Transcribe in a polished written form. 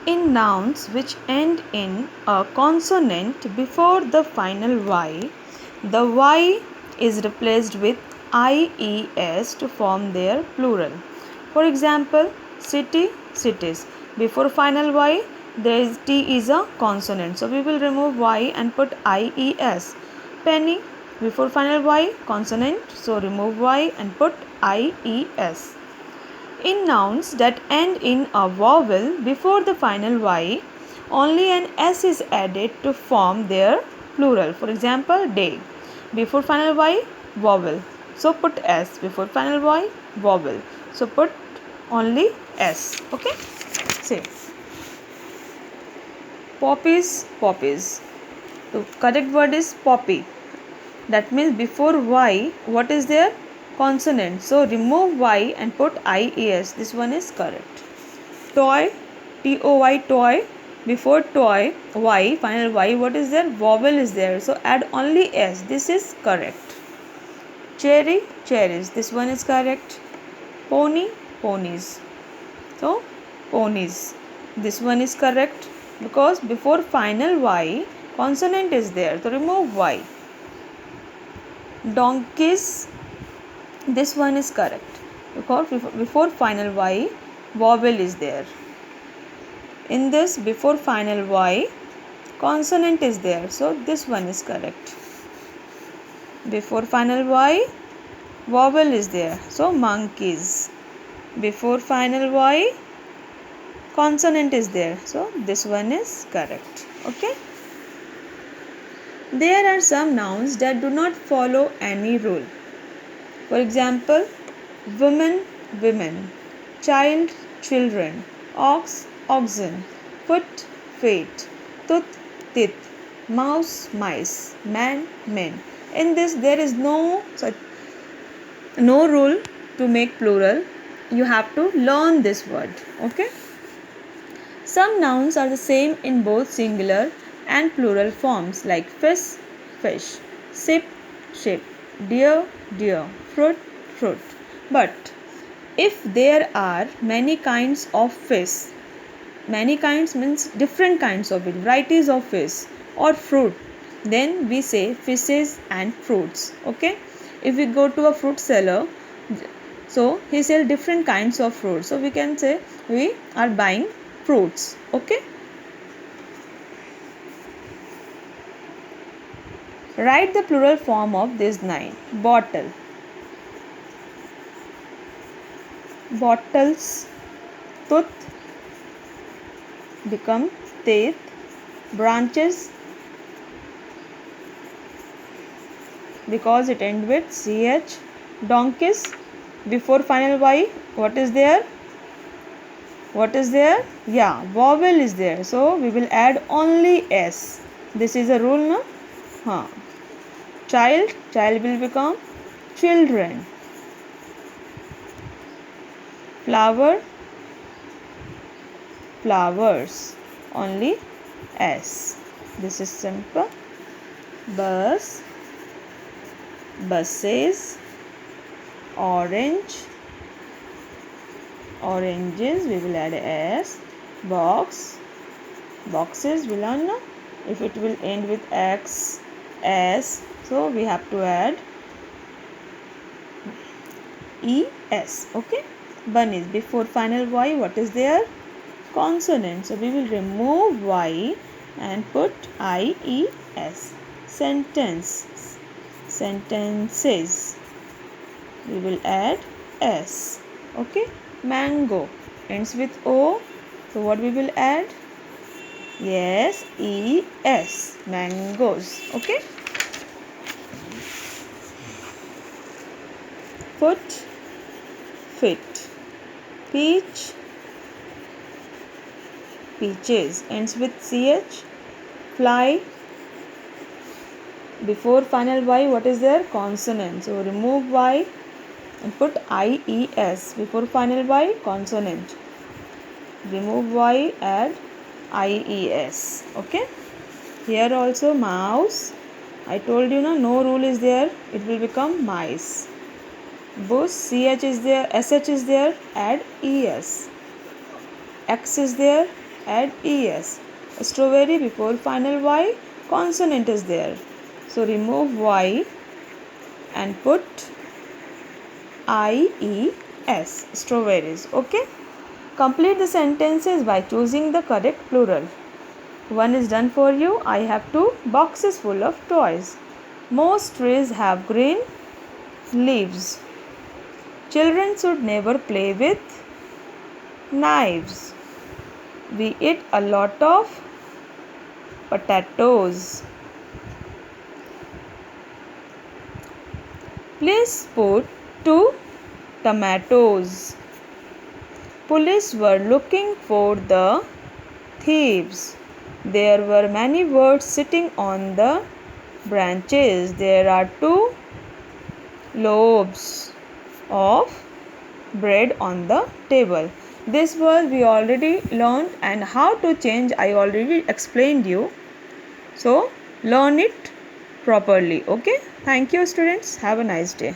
In nouns which end in a consonant before the final Y, the Y is replaced with IES to form their plural. For example, city, cities. Before final Y, there is T is a consonant. So we will remove Y and put IES. Penny, before final Y, consonant. So remove Y and put IES. In nouns that end in a vowel before the final Y, only an S is added to form their plural. For example, day. Before final Y, vowel. So put S. Before final Y, vowel. So put only S. Okay? Say. Poppies, poppies. The correct word is poppy. That means before Y, what is there? Consonant. So remove Y and put IES. This one is correct. Toy, TOY, toy. Before toy, Y, final Y, what is there? Vowel is there. So add only S. This is correct. Cherry, cherries. This one is correct. Pony, ponies. So ponies. This one is correct because before final Y, consonant is there. So remove Y. Donkeys, this one is correct because before final Y, vowel is there. In this, before final Y, consonant is there. So this one is correct. Before final Y, vowel is there. So monkeys. Before final Y, consonant is there. So this one is correct. Okay. There are some nouns that do not follow any rule. For example, woman, women, child, children, ox, oxen, foot, feet, tooth, teeth, mouse, mice, man, men. In this, there is no rule to make plural. You have to learn this word. Okay. Some nouns are the same in both singular and plural forms like fish, fish, ship, ship, deer, deer, fruit, fruit. But if there are many kinds of fish, many kinds means different kinds of it, varieties of fish or fruit, then we say fishes and fruits. Okay. If we go to a fruit seller, so he sells different kinds of fruits. So we can say we are buying fruits. Okay. Write the plural form of these 9. Bottle, bottles, tooth become teeth, branches because it ends with ch, donkeys, before final Y, what is there? What is there? Yeah, vowel is there. So we will add only S. This is a rule, no? Child, child will become children. Flower, flowers, only S. This is simple. Bus, buses, orange, oranges, we will add S. Box, boxes will add, no? If it will end with X, S, so we have to add ES. Okay. Bunnies, before final Y, what is there? Consonant. So we will remove Y and put IES. Sentence, sentences, we will add S. Okay. Mango ends with O. So what we will add? Yes, ES. Mangoes. Okay. Foot, fit. Peach, peaches ends with CH. Fly, before final Y, what is there? Consonant. So remove Y and put IES. Before final Y, consonant. Remove Y, add IES. Okay. Here also mouse. I told you no rule is there. It will become mice. Bush, CH is there, SH is there, add ES. X is there, add es. Strawberry before final y, consonant is there. So remove y and put ies, strawberries. Okay. Complete the sentences by choosing the correct plural. One is done for you. I have 2 boxes full of toys. Most trees have green leaves. Children should never play with knives. We eat a lot of potatoes. Please put 2 tomatoes. Police were looking for the thieves. There were many birds sitting on the branches. There are 2 loaves of bread on the table. This word we already learned, and how to change I already explained you. So learn it properly. Okay. Thank you students. Have a nice day.